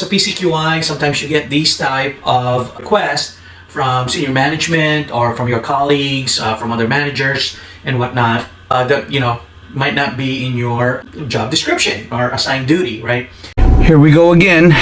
a PCQI, sometimes you get these type of requests from senior management or from your colleagues, from other managers and whatnot, that might not be in your job description or assigned duty, right? Here we go again.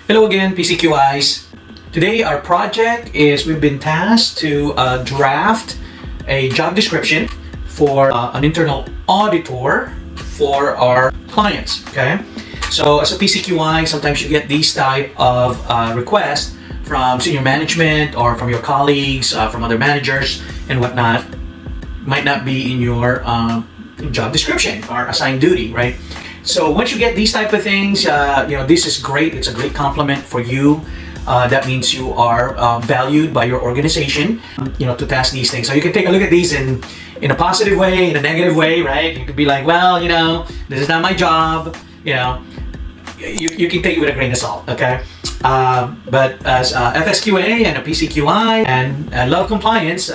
Hello again, PCQIs. Today our project is we've been tasked to draft a job description for an internal auditor for our clients, okay? So as a PCQI, sometimes you get these type of requests from senior management or from your colleagues, from other managers and whatnot, might not be in your job description or assigned duty, right? So once you get these type of things, this is great. It's a great compliment for you. That means you are valued by your organization, to task these things. So you can take a look at these in a positive way, in a negative way, right? You could be like, well, this is not my job, you can take it with a grain of salt, okay? But as a FSQA and a PCQI and love compliance,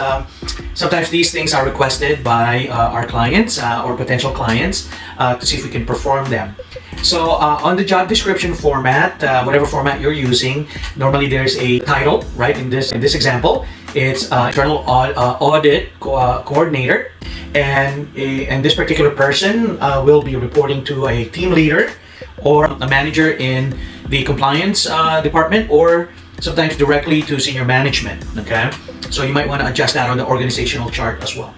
sometimes these things are requested by our clients or potential clients to see if we can perform them. So on the job description format, whatever format you're using, normally there's a title, right? In this example, it's internal audit coordinator, and this particular person will be reporting to a team leader or a manager in the compliance department, or sometimes directly to senior management, okay? So you might want to adjust that on the organizational chart as well.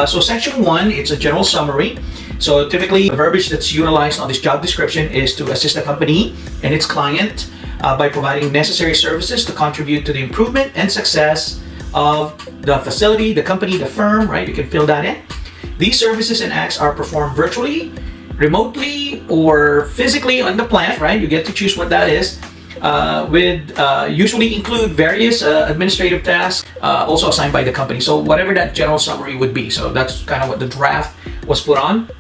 So section 1, it's a general summary. So typically the verbiage that's utilized on this job description is to assist the company and its client by providing necessary services to contribute to the improvement and success of the facility, the company, the firm, right? You can fill that in. These services and acts are performed virtually, remotely, or physically on the plant, right? You get to choose what that is. Usually include various administrative tasks also assigned by the company. So whatever that general summary would be. So that's kind of what the draft was put on.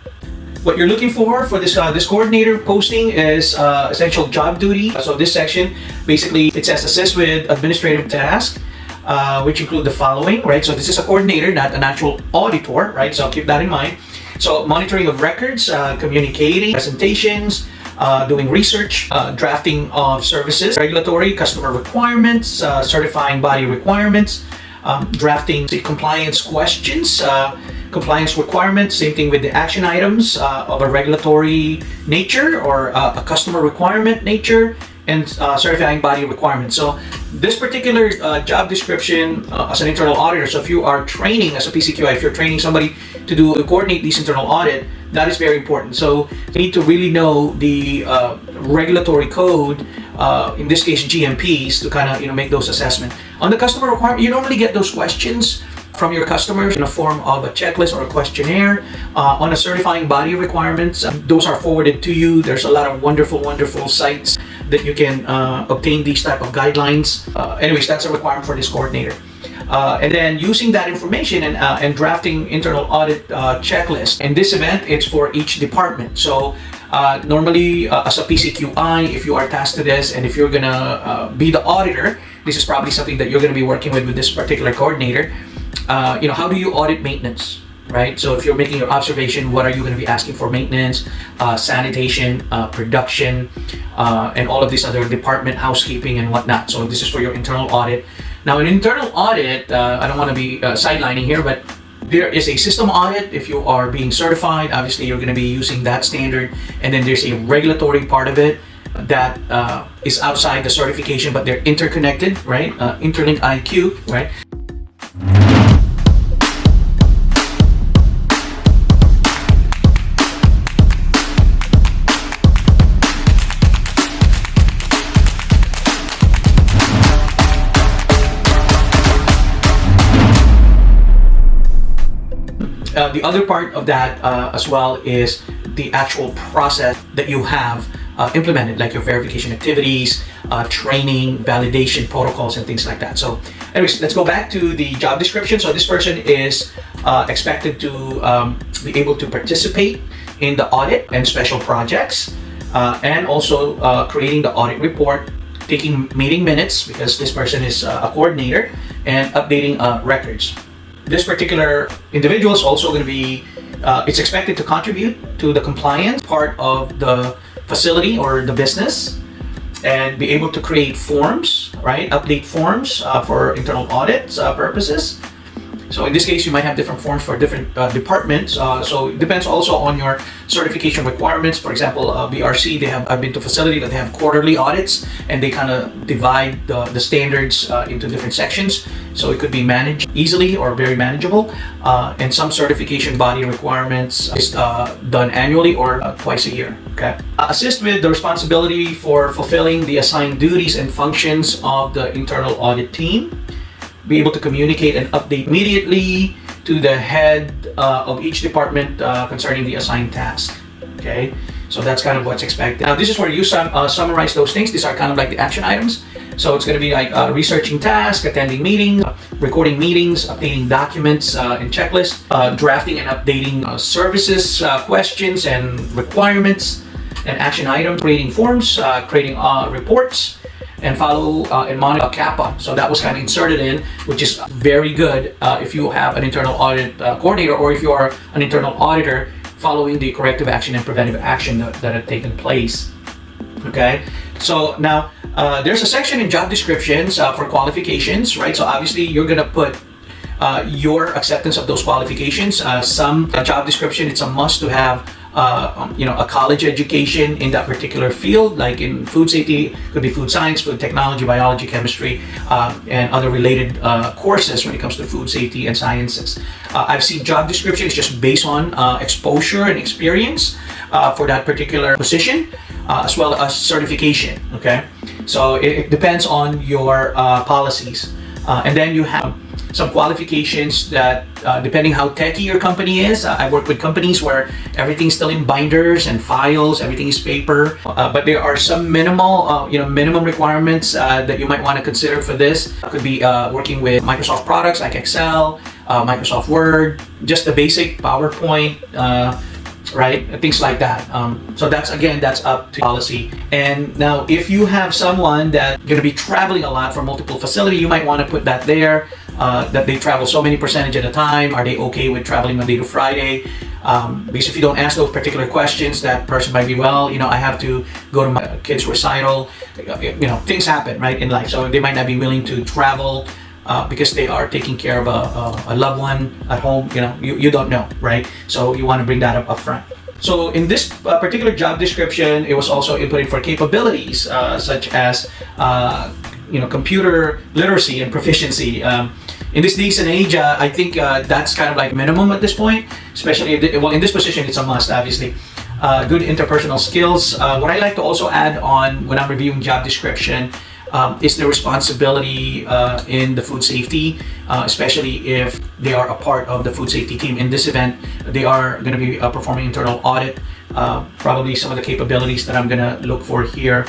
What you're looking for this coordinator posting is essential job duty. So this section, basically it says assist with administrative tasks, which include the following, right? So this is a coordinator, not an actual auditor, right? So keep that in mind. So monitoring of records, communicating, presentations, doing research, drafting of services, regulatory, customer requirements, certifying body requirements, drafting the compliance questions, compliance requirements, same thing with the action items of a regulatory nature or a customer requirement nature, and certifying body requirements. So this particular job description as an internal auditor, so if you are training as a PCQI, if you're training somebody to coordinate these internal audit, that is very important. So you need to really know the regulatory code, in this case GMPs, to kind of make those assessments. On the customer requirement, you normally get those questions from your customers in a form of a checklist or a questionnaire. On a certifying body requirements, those are forwarded to you. There's a lot of wonderful sites that you can obtain these type of guidelines. Anyways, that's a requirement for this coordinator. And then using that information and drafting internal audit checklist. In this event, it's for each department. So normally as a PCQI, if you are tasked to this and if you're gonna be the auditor, this is probably something that you're gonna be working with this particular coordinator. How do you audit maintenance, right? So if you're making your observation, what are you going to be asking for maintenance, sanitation, production, and all of these other department housekeeping and whatnot. So this is for your internal audit. Now in internal audit, I don't want to be sidelining here, but there is a system audit. If you are being certified, obviously you're going to be using that standard. And then there's a regulatory part of it that is outside the certification, but they're interconnected, right? Interlink IQ, right? The other part of that as well is the actual process that you have implemented, like your verification activities, training, validation protocols, and things like that. So anyways, let's go back to the job description. So this person is expected to be able to participate in the audit and special projects, and also creating the audit report, taking meeting minutes because this person is a coordinator, and updating records. This particular individual is also going to be, it's expected to contribute to the compliance part of the facility or the business, and be able to create forms, right? Update forms for internal audit purposes. So in this case, you might have different forms for different departments. So it depends also on your certification requirements. For example, BRC, I've been to a facility that they have quarterly audits, and they kind of divide the standards into different sections. So it could be managed easily or very manageable. And some certification body requirements is done annually or twice a year. Okay. Assist with the responsibility for fulfilling the assigned duties and functions of the internal audit team. Be able to communicate and update immediately to the head of each department concerning the assigned task. Okay, so that's kind of what's expected. Now, this is where you summarize those things. These are kind of like the action items. So it's going to be like researching tasks, attending meetings, recording meetings, updating documents and checklists, drafting and updating services, questions and requirements, and action items, creating forms, creating reports, and follow and monitor CAPA. So that was kind of inserted in, which is very good if you have an internal audit coordinator, or if you are an internal auditor following the corrective action and preventive action that have taken place. Okay, so now there's a section in job descriptions for qualifications, right? So obviously you're gonna put your acceptance of those qualifications. Some job description, it's a must to have a college education in that particular field, like in food safety, could be food science, food technology, biology, chemistry, and other related courses when it comes to food safety and sciences. I've seen job descriptions just based on exposure and experience for that particular position, as well as certification. Okay, so it depends on your policies, and then you have some qualifications that depending how techy your company is. I work with companies where everything's still in binders and files, everything is paper, but there are some minimum requirements that you might want to consider for this. It could be working with Microsoft products like Excel, Microsoft Word, just the basic PowerPoint, right? Things like that. So that's up to policy. And now if you have someone that's going to be traveling a lot for multiple facilities, you might want to put that there, that they travel so many percentage at a time. Are they okay with traveling Monday to Friday? Because if you don't ask those particular questions, that person might be, well, I have to go to my kid's recital. Things happen, right, in life. So they might not be willing to travel because they are taking care of a loved one at home. You don't know, right? So you want to bring that up front. So in this particular job description, it was also inputted for capabilities such as computer literacy and proficiency. In this days and age, I think that's kind of like minimum at this point, especially in this position, it's a must, obviously. Good interpersonal skills. What I like to also add on when I'm reviewing job description is the responsibility in the food safety, especially if they are a part of the food safety team. In this event, they are going to be performing internal audit. Probably some of the capabilities that I'm going to look for here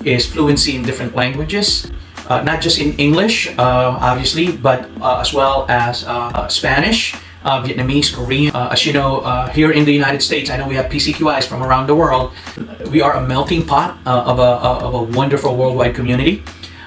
is fluency in different languages, not just in English, obviously, but as well as Spanish, Vietnamese, Korean. As you know, here in the United States, I know we have PCQIs from around the world. We are a melting pot of a wonderful worldwide community.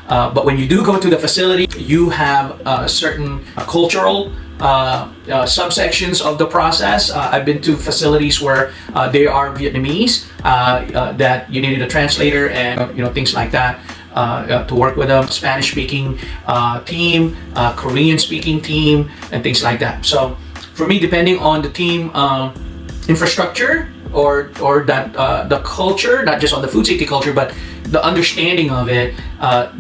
But when you do go to the facility, you have certain cultural subsections of the process. I've been to facilities where they are Vietnamese, that you needed a translator and things like that to work with a Spanish-speaking team, Korean-speaking team, and things like that. So for me, depending on the team infrastructure or that the culture, not just on the food safety culture, but the understanding of it,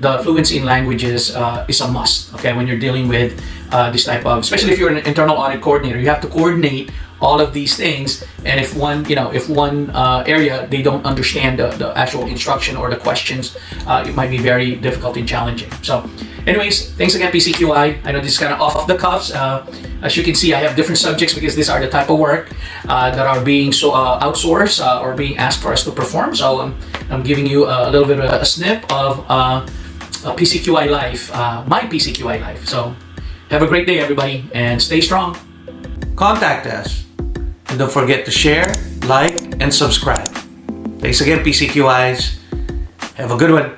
the fluency in languages is a must. Okay, when you're dealing with this type of, especially if you're an internal audit coordinator, you have to coordinate all of these things. And if one area they don't understand the actual instruction or the questions, it might be very difficult and challenging. So, anyways, thanks again, PCQI. I know this is kind of off the cuffs. As you can see, I have different subjects because these are the type of work that are being outsourced or being asked for us to perform. So I'm giving you a little bit of a snip of PCQI life, my PCQI life. So have a great day, everybody, and stay strong. Contact us, and don't forget to share, like, and subscribe. Thanks again, PCQIs. Have a good one.